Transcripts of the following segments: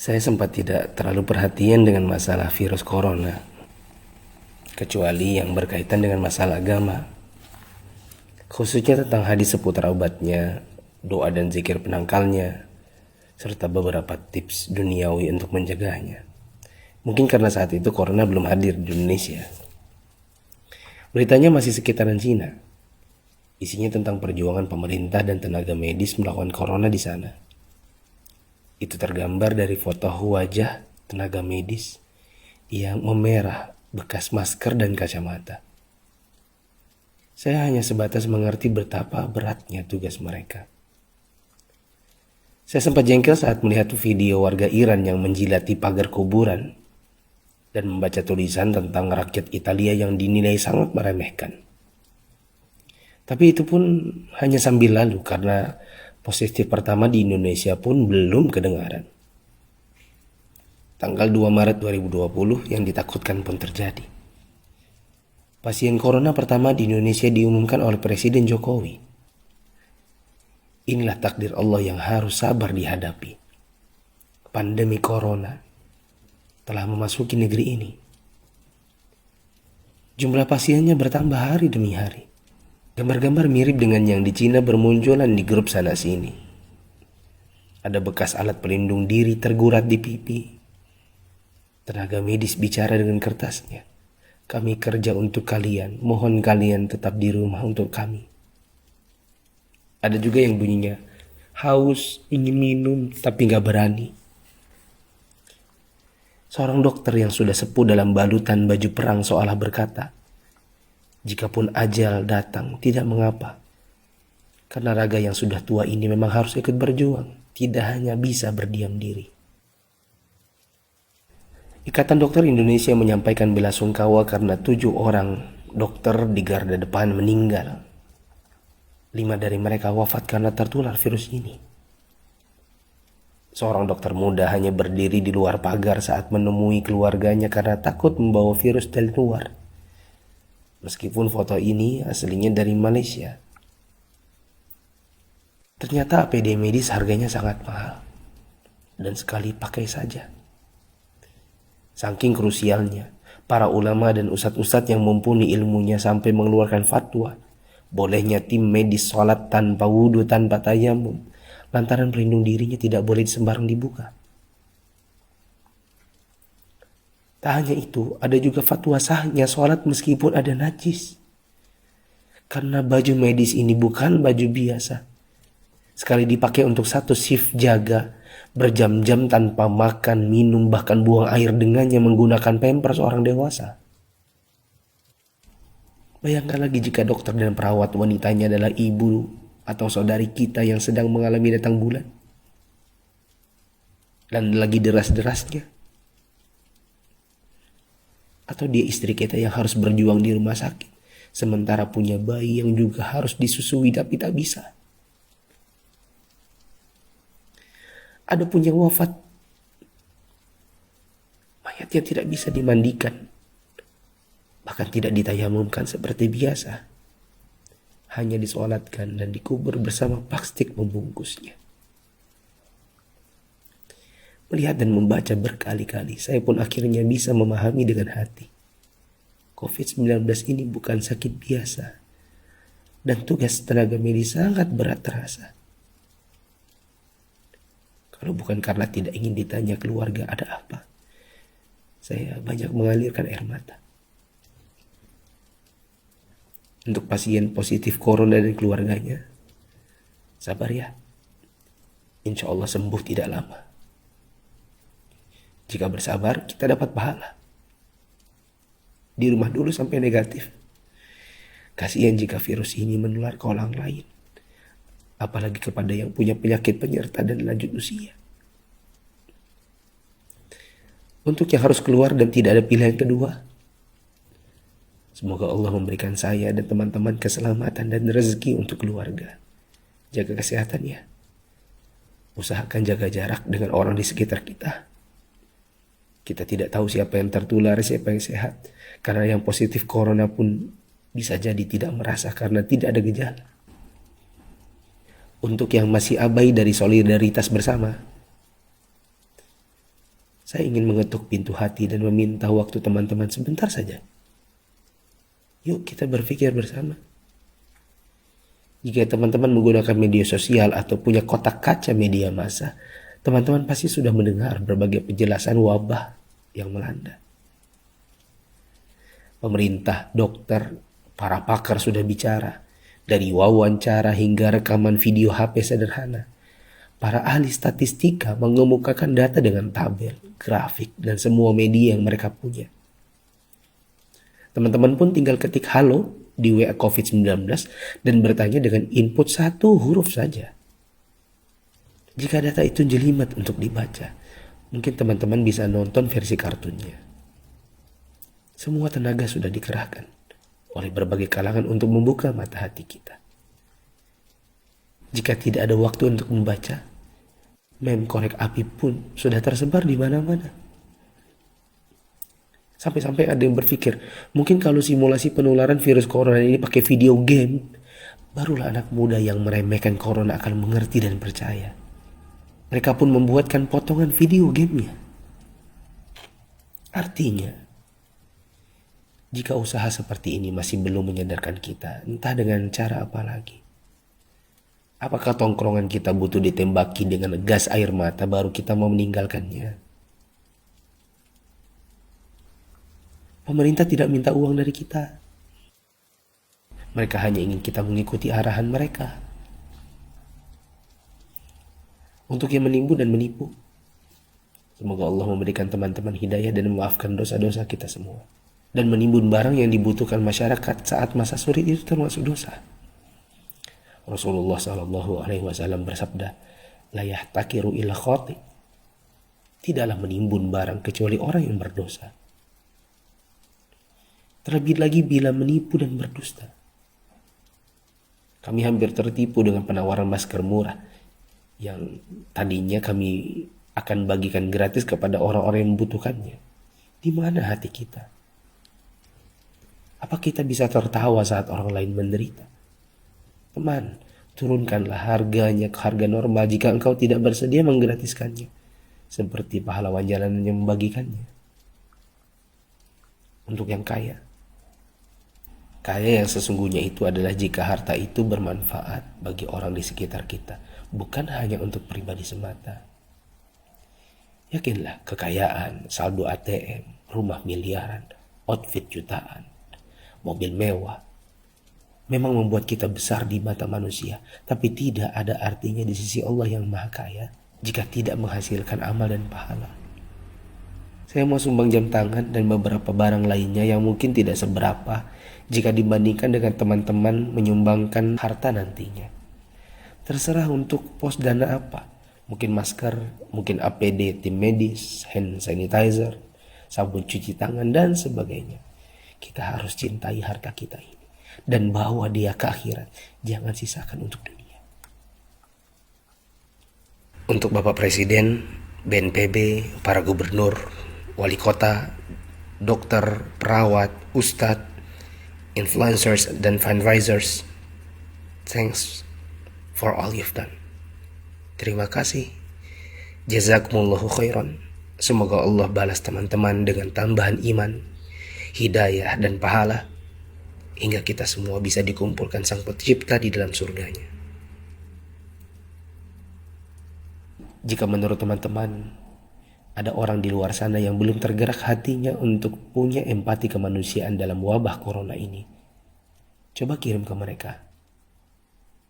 Saya sempat tidak terlalu perhatian dengan masalah virus corona, kecuali yang berkaitan dengan masalah agama, khususnya tentang hadis seputar obatnya, doa dan zikir penangkalnya, serta beberapa tips duniawi untuk menjaganya. Mungkin karena saat itu corona belum hadir di Indonesia. Beritanya masih sekitaran Cina. Isinya tentang perjuangan pemerintah dan tenaga medis melawan corona di sana. Itu tergambar dari foto wajah tenaga medis yang memerah bekas masker dan kacamata. Saya hanya sebatas mengerti betapa beratnya tugas mereka. Saya sempat jengkel saat melihat video warga Iran yang menjilati pagar kuburan dan membaca tulisan tentang rakyat Italia yang dinilai sangat meremehkan. Tapi itu pun hanya sambil lalu karena positif pertama di Indonesia pun belum kedengaran. Tanggal 2 Maret 2020 yang ditakutkan pun terjadi. Pasien corona pertama di Indonesia diumumkan oleh Presiden Jokowi. Inilah takdir Allah yang harus sabar dihadapi. Pandemi corona telah memasuki negeri ini. Jumlah pasiennya bertambah hari demi hari. Gambar-gambar mirip dengan yang di Cina bermunculan di grup sana sini. Ada bekas alat pelindung diri tergurat di pipi. Tenaga medis bicara dengan kertasnya. Kami kerja untuk kalian, mohon kalian tetap di rumah untuk kami. Ada juga yang bunyinya, haus, ingin minum, tapi gak berani. Seorang dokter yang sudah sepuh dalam balutan baju perang seolah berkata, jikapun ajal datang, tidak mengapa. Karena raga yang sudah tua ini memang harus ikut berjuang, tidak hanya bisa berdiam diri. Ikatan Dokter Indonesia menyampaikan bela sungkawa karena 7 orang dokter di garda depan meninggal. 5 dari mereka wafat karena tertular virus ini. Seorang dokter muda hanya berdiri di luar pagar saat menemui keluarganya karena takut membawa virus dari luar. Meskipun foto ini aslinya dari Malaysia. Ternyata APD medis harganya sangat mahal. Dan sekali pakai saja. Saking krusialnya, para ulama dan ustadz-ustadz yang mumpuni ilmunya sampai mengeluarkan fatwa. Bolehnya tim medis sholat tanpa wudhu, tanpa tayamum. Lantaran pelindung dirinya tidak boleh sembarang dibuka. Tak hanya itu, ada juga fatwa sahnya sholat meskipun ada najis. Karena baju medis ini bukan baju biasa. Sekali dipakai untuk satu shift jaga, berjam-jam tanpa makan, minum, bahkan buang air dengannya menggunakan pampers orang dewasa. Bayangkan lagi jika dokter dan perawat wanitanya adalah ibu atau saudari kita yang sedang mengalami datang bulan. Dan lagi deras-derasnya. Atau dia istri kita yang harus berjuang di rumah sakit, sementara punya bayi yang juga harus disusui tapi tak bisa. Ada pun yang wafat, mayatnya tidak bisa dimandikan, bahkan tidak ditayamumkan seperti biasa. Hanya disolatkan dan dikubur bersama plastik membungkusnya. Melihat dan membaca berkali-kali, saya pun akhirnya bisa memahami dengan hati. COVID-19 ini bukan sakit biasa. Dan tugas tenaga medis sangat berat terasa. Kalau bukan karena tidak ingin ditanya keluarga ada apa, saya banyak mengalirkan air mata. Untuk pasien positif corona dan keluarganya, sabar ya. Insya Allah sembuh tidak lama. Jika bersabar, kita dapat pahala. Di rumah dulu sampai negatif. Kasihan jika virus ini menular ke orang lain. Apalagi kepada yang punya penyakit penyerta dan lanjut usia. Untuk yang harus keluar dan tidak ada pilihan kedua, semoga Allah memberikan saya dan teman-teman keselamatan dan rezeki untuk keluarga. Jaga kesehatan ya. Usahakan jaga jarak dengan orang di sekitar kita. Kita tidak tahu siapa yang tertular, siapa yang sehat. Karena yang positif corona pun bisa jadi tidak merasa karena tidak ada gejala. Untuk yang masih abai dari solidaritas bersama, Saya ingin mengetuk pintu hati dan meminta waktu teman-teman sebentar saja. Yuk kita berpikir bersama. Jika teman-teman menggunakan media sosial atau punya kotak kaca media massa, teman-teman pasti sudah mendengar berbagai penjelasan wabah yang melanda. Pemerintah, dokter, para pakar sudah bicara. Dari wawancara hingga rekaman video HP sederhana. Para ahli statistika mengemukakan data dengan tabel, grafik, dan semua media yang mereka punya. Teman-teman pun tinggal ketik halo di WA COVID-19 dan bertanya dengan input satu huruf saja. Jika data itu jelimet untuk dibaca, mungkin teman-teman bisa nonton versi kartunnya. Semua tenaga sudah dikerahkan oleh berbagai kalangan untuk membuka mata hati kita. Jika tidak ada waktu untuk membaca, meme korek api pun sudah tersebar di mana-mana. Sampai-sampai ada yang berpikir, mungkin kalau simulasi penularan virus corona ini pakai video game, barulah anak muda yang meremehkan corona akan mengerti dan percaya. Mereka pun membuatkan potongan video gamenya. Artinya, jika usaha seperti ini masih belum menyadarkan kita, entah dengan cara apa lagi. Apakah tongkrongan kita butuh ditembaki dengan gas air mata baru kita mau meninggalkannya? Pemerintah tidak minta uang dari kita. Mereka hanya ingin kita mengikuti arahan mereka. Untuk yang menimbun dan menipu, semoga Allah memberikan teman-teman hidayah dan memaafkan dosa-dosa kita semua. Dan menimbun barang yang dibutuhkan masyarakat saat masa sulit itu termasuk dosa. Rasulullah SAW bersabda, la yahtakiru illa khati. Tidaklah menimbun barang kecuali orang yang berdosa. Terlebih lagi bila menipu dan berdusta. Kami hampir tertipu dengan penawaran masker murah yang tadinya kami akan bagikan gratis kepada orang-orang yang membutuhkannya. Di mana hati kita? Apa kita bisa tertawa saat orang lain menderita? Teman, turunkanlah harganya ke harga normal jika engkau tidak bersedia menggratiskannya. Seperti pahlawan jalanan yang membagikannya. Untuk yang kaya. Kaya yang sesungguhnya itu adalah jika harta itu bermanfaat bagi orang di sekitar kita. Bukan hanya untuk pribadi semata. Yakinlah kekayaan, saldo ATM, rumah miliaran, outfit jutaan, mobil mewah memang membuat kita besar di mata manusia, tapi tidak ada artinya di sisi Allah yang Maha Kaya jika tidak menghasilkan amal dan pahala. Saya mau sumbang jam tangan dan beberapa barang lainnya yang mungkin tidak seberapa jika dibandingkan dengan teman-teman menyumbangkan harta nantinya. Terserah untuk pos dana apa, mungkin masker, mungkin APD tim medis, hand sanitizer, sabun cuci tangan dan sebagainya. Kita harus cintai harta kita ini dan bawa dia ke akhirat. Jangan sisakan untuk dunia. Untuk Bapak Presiden, BNPB, para gubernur, wali kota, dokter, perawat, ustadz, influencers, dan fundraisers, thanks for all you've done. Terima kasih. Jazakumullahu khairan. Semoga Allah balas teman-teman dengan tambahan iman, hidayah dan pahala hingga kita semua bisa dikumpulkan Sang Pencipta di dalam surganya. Jika menurut teman-teman ada orang di luar sana yang belum tergerak hatinya untuk punya empati kemanusiaan dalam wabah corona ini, coba kirim ke mereka.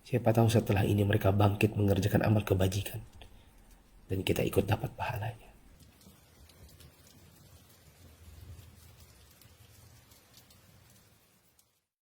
Siapa tahu setelah ini mereka bangkit mengerjakan amal kebajikan dan kita ikut dapat pahalanya.